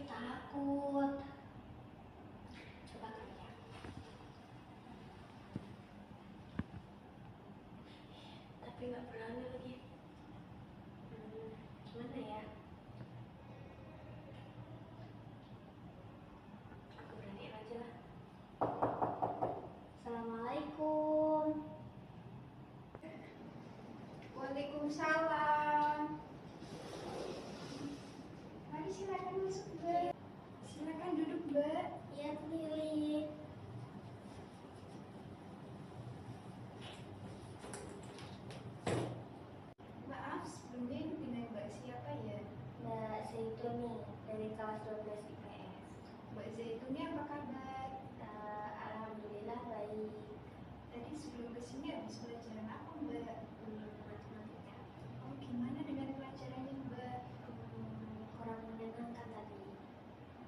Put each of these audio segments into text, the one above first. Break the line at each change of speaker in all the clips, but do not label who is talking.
takut. Coba kerja. Tapi nggak berani lagi. Gimana ya? Aku beraniin aja lah. Assalamualaikum.
Waalaikumsalam. Mari silakan masuk, Mbak. Silakan duduk, Mbak.
Iya, Lili.
Maaf, sebelumnya dengan Mbak siapa ya?
Mbak Zaituni dari kelas 12 IPS.
Mbak Zaituni, apa kabar?
Alhamdulillah baik.
Tadi sebelum kesini habis pelajaran apa, Mbak?
Matematika.
Oh, gimana dengan pelajarannya, Mbak?
Kurang menyenangkan tadi.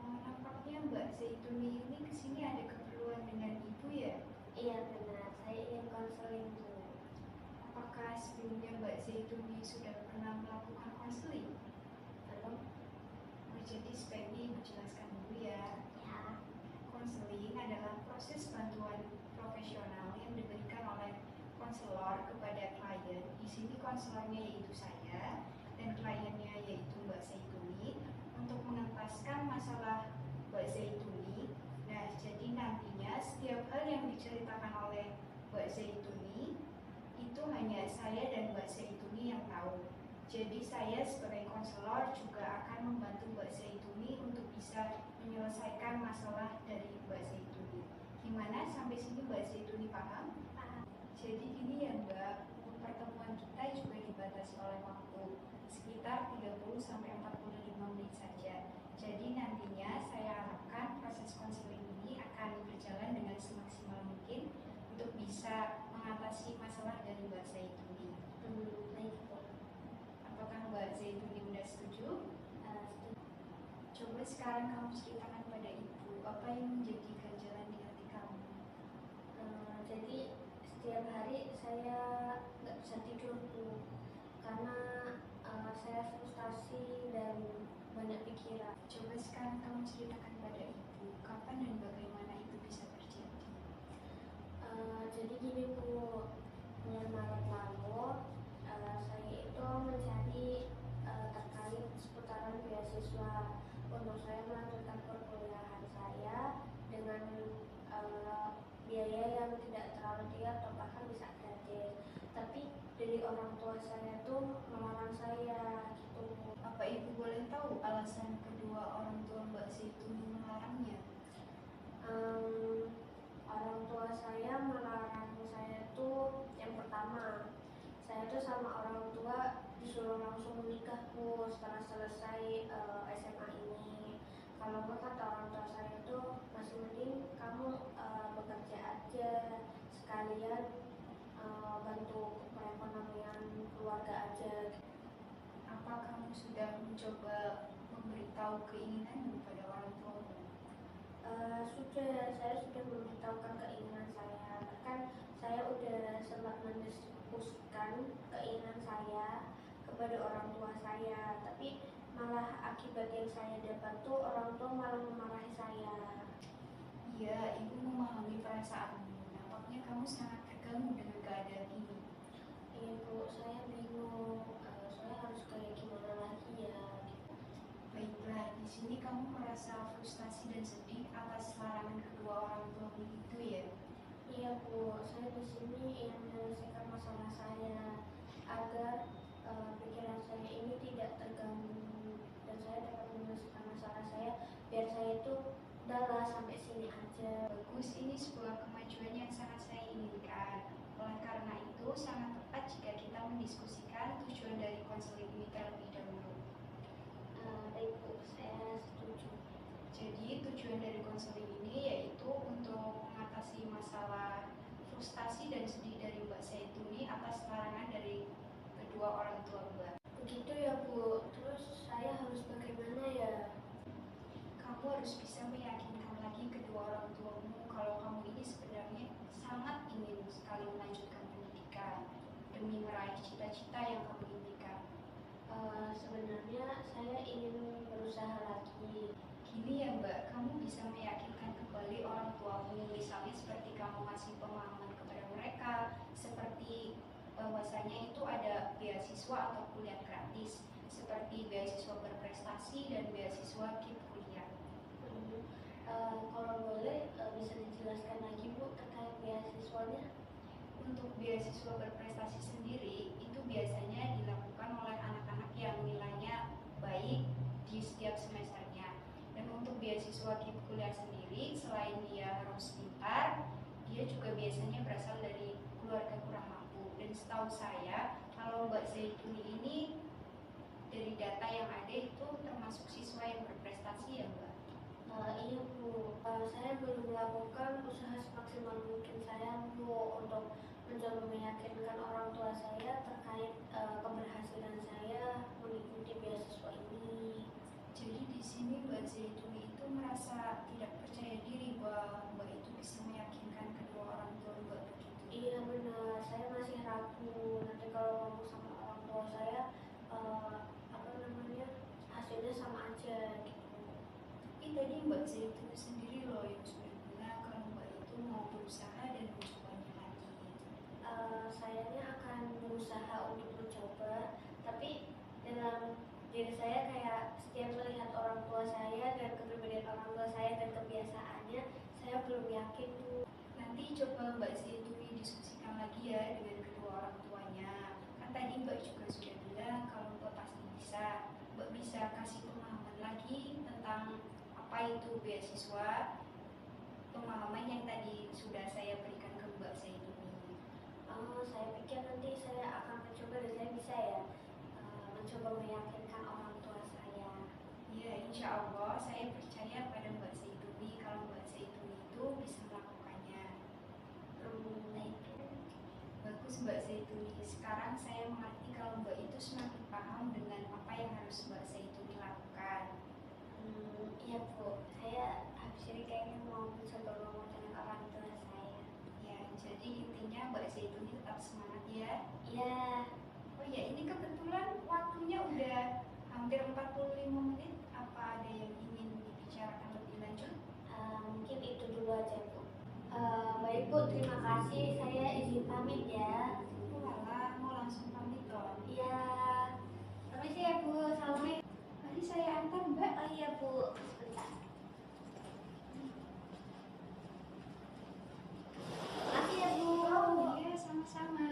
Oh, nampaknya Mbak Zaituni ini kesini ada keperluan dengan Ibu ya?
Iya benar, saya ingin konseling tuh.
Apakah sebelumnya Mbak Zaituni sudah pernah melakukan konseling?
Belum?
Oh, jadi sebaiknya Ibu jelaskan dulu ya.
Ya.
Konseling adalah proses bantuan profesional yang diberikan oleh konselor kepada klien. Di sini konselornya yaitu saya dan kliennya yaitu Mbak Zaituni untuk mengentaskan masalah Mbak Zaituni. Nah, jadi nantinya setiap hal yang diceritakan oleh Mbak Zaituni itu hanya saya dan Mbak Zaituni yang tahu. Jadi saya sebagai konselor juga akan membantu Mbak Zaituni untuk bisa menyelesaikan masalah dari Mbak Zaituni. Gimana sampai sini Mbak Zaituni paham?
Paham.
Jadi gini ya Mbak, untuk pertemuan kita juga dibatasi oleh waktu sekitar 30-45 menit saja. Jadi nantinya saya harapkan proses konseling ini akan berjalan dengan semaksimal mungkin untuk bisa mengatasi masalah dari Mbak Zaituni.
Baik Bu.
Apakah Mbak Zaituni sudah setuju?
Setuju.
Coba sekarang kamu ceritakan pada Ibu apa yang menjadi ganjalan di hati kamu.
Jadi setiap hari saya nggak bisa tidur Bu, karena saya frustasi dan banyak pikiran.
Coba sekarang kamu ceritakan pada Ibu kapan dan bagaimana itu bisa terjadi.
Jadi gini Bu, bulan Maret lalu saya itu mencari terkait seputaran beasiswa untuk saya melanjutkan perkuliahan saya dengan biaya yang tidak terlalu tinggi atau bahkan bisa gratis. Tapi dari orang tua saya tuh melarang saya gitu.
Apa Ibu boleh tahu alasan kedua orang tua Mbak Zaituni melarangnya?
Orang tua saya melarang saya tuh yang pertama, saya tuh sama orang tua disuruh langsung menikah Bu setelah selesai SMA ini. Kalau nggak kata orang tua saya tuh masih mending kamu bekerja aja sekalian bantu perekonomian keluarga aja.
Apa kamu sudah mencoba memberitahu keinginanmu pada orang tuamu?
Saya sudah memberitahukan keinginan saya. Bahkan saya udah sempat mendiskusikan keinginan saya kepada orang tua saya, tapi malah akibat yang saya dapat tuh orang tua malah memarahi saya.
Iya, Ibu memahami perasaanmu. Nampaknya kamu sangat terganggu dengan keadaan ini.
Iya Bu, saya bingung. Saya harus kayak gimana lagi ya?
Baiklah, di sini kamu merasa frustasi dan sedih atas larangan kedua orang tuamu itu ya?
Iya Bu, saya di sini ingin menyelesaikan masalah saya agar pikiran saya ini tidak terganggu dan saya dapat menyelesaikan masalah saya biar saya itu udahlah sampai sini aja.
Bagus, ini sebuah kemajuan yang sangat saya inginkan. Oleh karena itu, sangat tepat jika kita mendiskusikan tujuan dari konseling ini terlebih dahulu.
Baik Bu, saya setuju.
Jadi tujuan dari konseling ini yaitu untuk mengatasi masalah frustasi dan sedih dari Mbak Zaituni atas larangan dari kedua orang tua Mbak.
Begitu ya Bu, terus saya harus bagaimana ya?
Kamu harus bisa meyakinkan lagi kedua orang tuamu kalau kamu ini sebenarnya sangat ingin sekali melanjutkan pendidikan demi meraih cita-cita yang kamu impikan.
Sebenarnya saya ingin berusaha lagi.
bisa meyakinkan kembali orang tuamu, misalnya seperti kamu kasih pemahaman kepada mereka, seperti bahwasanya itu ada beasiswa atau kuliah gratis, seperti beasiswa berprestasi dan beasiswa KIP kuliah.
Kalau boleh bisa dijelaskan lagi Bu terkait beasiswanya?
Untuk beasiswa berprestasi sendiri itu biasanya dilakukan oleh anak-anak yang nilainya baik di setiap semesternya. Dan untuk beasiswa KIP kuliah sendiri, selain dia harus pintar, dia juga biasanya berasal dari keluarga kurang mampu. Dan setahu saya, kalau Mbak Zaituni ini dari data yang ada itu termasuk siswa yang berprestasi ya Mbak?
Iya Bu, saya belum melakukan usaha semaksimal mungkin saya Bu untuk mencoba meyakinkan orang tua saya terkait keberhasilan saya mengikuti beasiswa ini.
Jadi di sini Mbak Zaituni itu merasa tidak percaya diri bahwa Mbak itu bisa meyakinkan kedua orang tua Mbak begitu.
Iya benar, saya masih ragu nanti kalau ngomong sama orang tua saya hasilnya sama aja gitu.
Tapi tadi Mbak Zaituni sendiri loh yang sudah bilang kalau Mbak itu mau berusaha dan mencobanya lagi.
Sayanya akan berusaha untuk mencoba, tapi dalam diri saya kayak setiap melihat orang tua saya dan kepribadian orang tua saya dan kebiasaannya, saya belum yakin Bu.
Nanti coba Mbak Zaituni diskusikan lagi ya dengan kedua orang tuanya. Kan tadi Mbak juga sudah bilang kalau Mbak pasti bisa. Mbak bisa kasih pemahaman lagi tentang apa itu beasiswa, pemahaman yang tadi sudah saya berikan ke Mbak Zaituni.
Saya pikir nanti saya akan mencoba dan saya bisa ya mencoba meyakinkan orang tua saya.
Ya, insya Allah saya percaya pada Mbak Zaituni kalau Mbak Zaituni itu bisa melakukannya. Bagus Mbak Zaituni, sekarang saya mengerti kalau Mbak itu semakin paham dengan apa yang harus Mbak Zaituni lakukan.
Iya Bu, saya habis ini kayaknya mau mencoba ngomong dengan orang tua saya.
Ya, jadi intinya Mbak Zaituni tetap semangat ya.
Iya.
Oh ya, ini kebetulan waktunya udah hampir 45 menit. Apa ada yang ingin dibicarakan lebih lanjut?
Mungkin itu dulu aja Bu. Baik Bu, terima kasih. Saya izin pamit ya.
Walah, mau langsung pamit loh.
Iya. Permisi ya Bu. Assalamualaikum.
Mari saya antar Mbak.
Oh iya Bu, sebentar. Makasih ya Bu.
Oh iya, sama-sama.